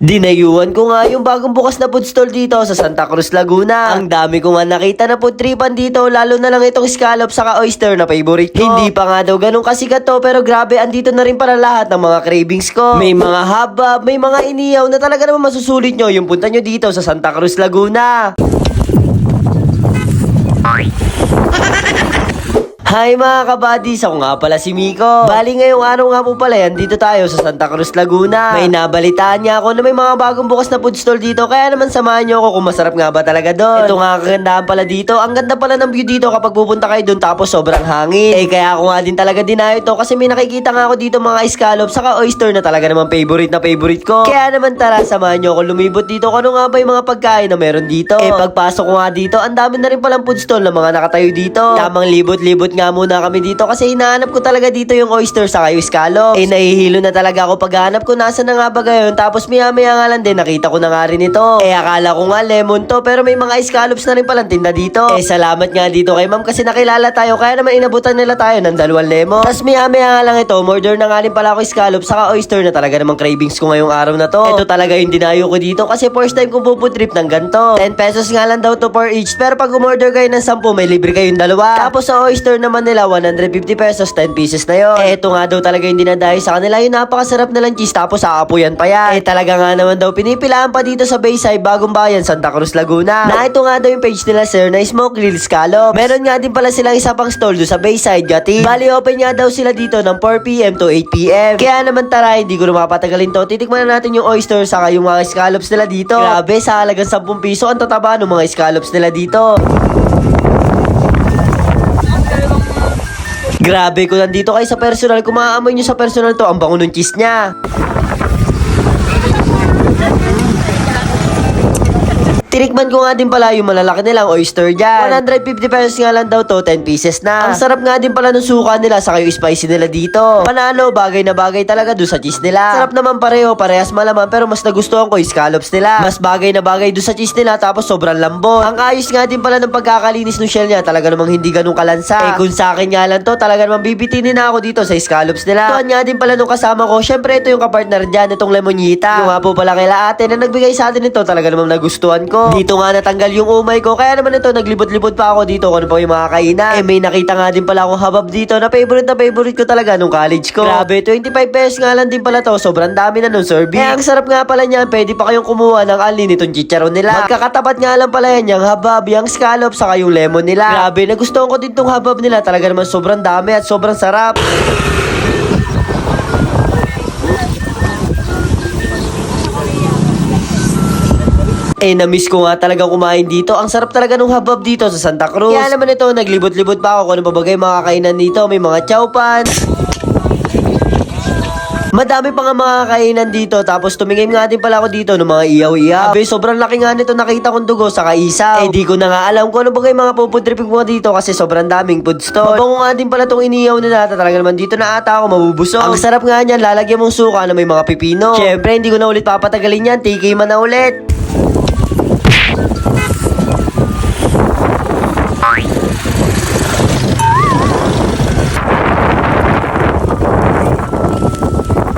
Dinayuhan ko nga yung bagong bukas na food stall dito sa Santa Cruz, Laguna. Ang dami ko nga nakita na food tripan dito, lalo na lang itong scallop saka oyster na favorite ko. Hindi pa nga daw ganun kasikat to, pero grabe, andito na rin para lahat ng mga cravings ko. May mga habab, may mga iniyaw na talaga naman masusulit nyo yung punta nyo dito sa Santa Cruz, Laguna. Hi mga kabadis, ako nga pala si Miko. Bali ngayong araw nga po pala yan, dito tayo sa Santa Cruz, Laguna. May nabalitaan niya ako na may mga bagong bukas na food stall dito, kaya naman samahan niyo ako kung masarap nga ba talaga doon. Ito nga kagandahan pala dito, ang ganda pala ng view dito kapag pupunta kayo doon tapos sobrang hangin. Kaya ako nga din talaga dinayo to kasi may nakikita nga ako dito mga scallop saka oyster na talaga naman favorite ko. Kaya naman tara, samahan niyo ako lumibot dito kung ano nga ba yung mga pagkain na meron dito. Pagpasok ko nga dito, ang dami na rin palang food stall na mga nakatayo dito. Tamang libot-libot nga muna kami dito kasi hinahanap ko talaga dito yung oyster sa yung scallops. Nahihilo na talaga ako paghanap ko nasa na nga ba gayon, tapos maya nga lang din nakita ko na nga rin ito. Akala ko nga lemon to, pero may mga scallops na rin palang tinda dito. Salamat nga dito kay ma'am kasi nakilala tayo, kaya naman inabutan nila tayo ng 2 lemon. Tapos maya nga lang ito, order na nga rin pala ako scallops saka oyster na talaga namang cravings ko ngayong araw na to. Ito talaga yung dinayo ko dito kasi first time ko puputrip ng ganito. 10 pesos nga lang daw to per each, pero pag umorder kayo ng 10 may libre kayong 2. Tapos sa oyster naman nila 150 pesos, 10 pieces na yun. Ito nga daw talaga yung dinadayo sa kanila, yung napakasarap na lang cheese tapos aapuyan pa yan. Talaga nga naman daw pinipilaan pa dito sa Bayside, Bagong Bayan, Santa Cruz, Laguna. Na ito nga daw yung page nila sir na Smoke Grill Scallop. Meron nga din pala silang isa pang stall doon sa Bayside, Gati. Bali open nga daw sila dito ng 4 PM to 8 PM. Kaya naman tara, hindi ko na mapatagalin to. Titikman na natin yung oyster saka yung mga scallops nila dito. Grabe, sa halagang 10 piso ang tataba ng mga scallops nila dito. Grabe, kung nandito kayo sa personal, kung maaamoy nyo sa personal to, ang bango ng cheese niya. Tinikman ko nga din pala yung malalaki nilang oyster dyan. 150 pesos nga lang daw to, 10 pieces na. Ang sarap nga din pala ng suka nila saka yung spicy nila dito. Panalo, bagay na bagay talaga doon sa cheese nila. Sarap naman pareho, parehas malaman, pero mas nagustuhan ko yung scallops nila. Mas bagay na bagay doon sa cheese nila tapos sobrang lambot. Ang ayos nga din pala ng pagkakalinis ng shell niya, talaga namang hindi ganun kalansa. Kung sa akin nga lang to, talaga namang bibitinin na ako dito sa scallops nila. Tuwan nga din pala nung kasama ko, syempre ito yung kapartner dyan, itong lemonita. Yung nga po pala kaila ate na nagbigay sa atin ito, talaga namang nagustuhan ko. Dito nga natanggal yung umay ko, kaya naman ito naglibot-libot pa ako dito kung ano pa yung mga kainan. May nakita nga din pala akong habab dito na favorite ko talaga nung college ko. Grabe, 25 pesos nga lang din pala to, sobrang dami na nung serving. Ang sarap nga pala niyan, pwede pa kayong kumuha ng alin nitong chicharon nila. Magkakatapat nga lang pala yan, yung habab, yung scallop, saka yung lemon nila. Grabe, nagustuhan ko din tong habab nila, talaga naman sobrang dami at sobrang sarap. Na-miss ko nga talaga kumain dito. Ang sarap talaga nung habab dito sa Santa Cruz. Kaya naman ito, naglibot-libot pa ako kung ano pa bagay mga kainan dito. May mga chowpan. Madami pa nga mga kainan dito. Tapos tumingin nga din pala ako dito ng mga iyaw-iyaw. Sobrang laki nga nito, nakita kong dugo sa isaw. Di ko na nga alam kung ano bagay mga puputripin ko dito kasi sobrang daming food stall. Mabango nga din pala tong iniyaw nila. Talaga naman dito na ata ako mabubusog. Ang sarap nga niyan, lalagyan mong suka na may mga pipino. Syempre, hindi ko na ulit papatagalin yan. TK man na ulit.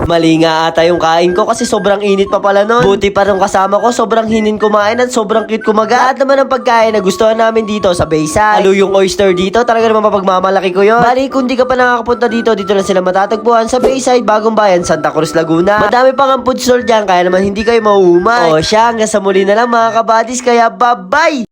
Mali nga ata yung kain ko kasi sobrang init pa pala nun. Buti pa nung kasama ko, sobrang hinin kumain at sobrang cute kumagat. Lahat naman ng pagkain na gustuhan namin dito sa Bayside. Lalo yung oyster dito, talaga naman mapagmamalaki ko yun. Bali, kung di ka pa nakakapunta dito, dito lang sila matatagpuan sa Bayside, Bagong Bayan, Santa Cruz, Laguna. Madami pang ang food stall dyan, kaya naman hindi kayo mauumay. O siya, hanggang sa muli na lang mga kabadis, kaya bye-bye!